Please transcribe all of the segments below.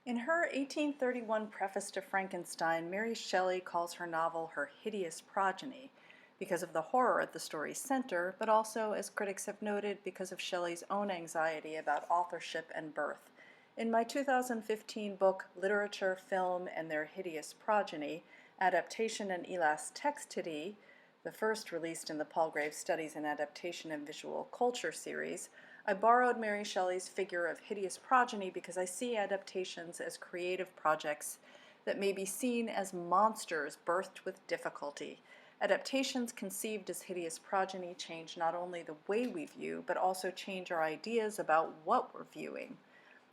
In her 1831 preface to Frankenstein, Mary Shelley calls her novel her hideous progeny because of the horror at the story's center, but also, as critics have noted, because of Shelley's own anxiety about authorship and birth. In my 2015 book, Literature, Film, and Their Hideous Progeny, Adaptation and ELASTEXTITY, the first released in the Palgrave Studies in Adaptation and Visual Culture series, I borrowed Mary Shelley's figure of hideous progeny because I see adaptations as creative projects that may be seen as monsters birthed with difficulty. Adaptations conceived as hideous progeny change not only the way we view, but also change our ideas about what we're viewing.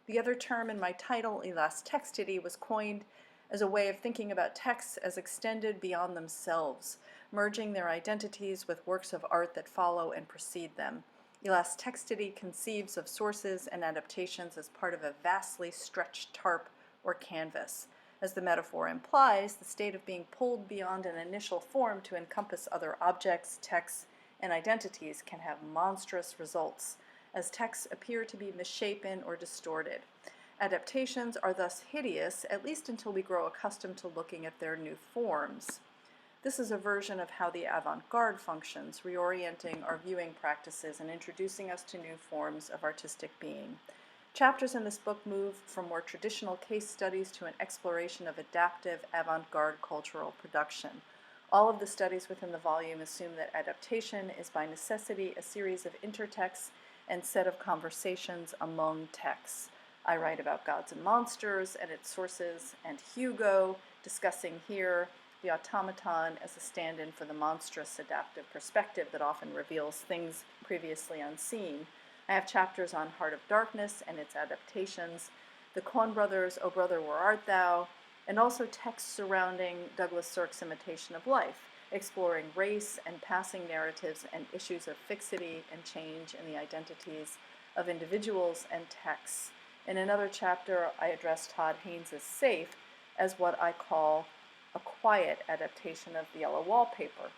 The other term in my title, elasticity, was coined as a way of thinking about texts as extended beyond themselves, merging their identities with works of art that follow and precede them. Elasticity conceives of sources and adaptations as part of a vastly stretched tarp or canvas. As the metaphor implies, the state of being pulled beyond an initial form to encompass other objects, texts, and identities can have monstrous results, as texts appear to be misshapen or distorted. Adaptations are thus hideous, at least until we grow accustomed to looking at their new forms. This is a version of how the avant-garde functions, reorienting our viewing practices and introducing us to new forms of artistic being. Chapters in this book move from more traditional case studies to an exploration of adaptive avant-garde cultural production. All of the studies within the volume assume that adaptation is by necessity a series of intertexts and set of conversations among texts. I write about gods and monsters and its sources, and Hugo, discussing here the automaton as a stand-in for the monstrous adaptive perspective that often reveals things previously unseen. I have chapters on Heart of Darkness and its adaptations, the Coen brothers' O Brother, Where Art Thou?, and also texts surrounding Douglas Sirk's Imitation of Life, exploring race and passing narratives and issues of fixity and change in the identities of individuals and texts. In another chapter, I address Todd Haynes' Safe as what I call a quiet adaptation of the Yellow Wallpaper.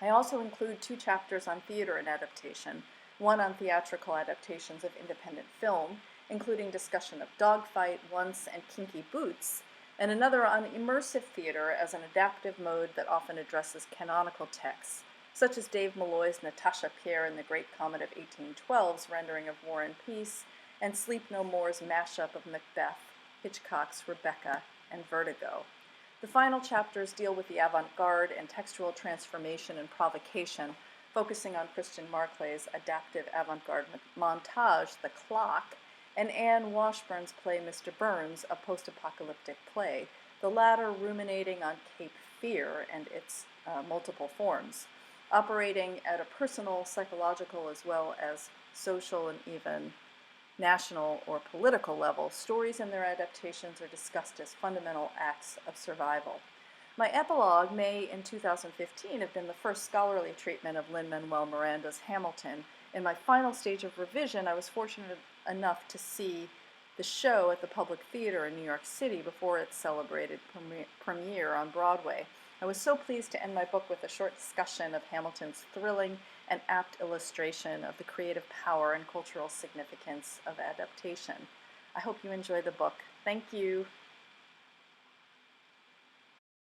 I also include 2 chapters on theater and adaptation, one on theatrical adaptations of independent film, including discussion of Dogfight, Once, and Kinky Boots, and another on immersive theater as an adaptive mode that often addresses canonical texts, such as Dave Malloy's Natasha Pierre in The Great Comet of 1812's rendering of War and Peace, and Sleep No More's mashup of Macbeth, Hitchcock's Rebecca, and Vertigo. The final chapters deal with the avant-garde and textual transformation and provocation, focusing on Christian Marclay's adaptive avant-garde montage, The Clock, and Anne Washburn's play Mr. Burns, a post-apocalyptic play, the latter ruminating on Cape Fear and its multiple forms, operating at a personal, psychological, as well as social and even national or political level. Stories and their adaptations are discussed as fundamental acts of survival. My epilogue may, in 2015, have been the first scholarly treatment of Lin-Manuel Miranda's Hamilton. In my final stage of revision, I was fortunate enough to see the show at the Public Theater in New York City before its celebrated premiere on Broadway. I was so pleased to end my book with a short discussion of Hamilton's thrilling and apt illustration of the creative power and cultural significance of adaptation. I hope you enjoy the book. Thank you.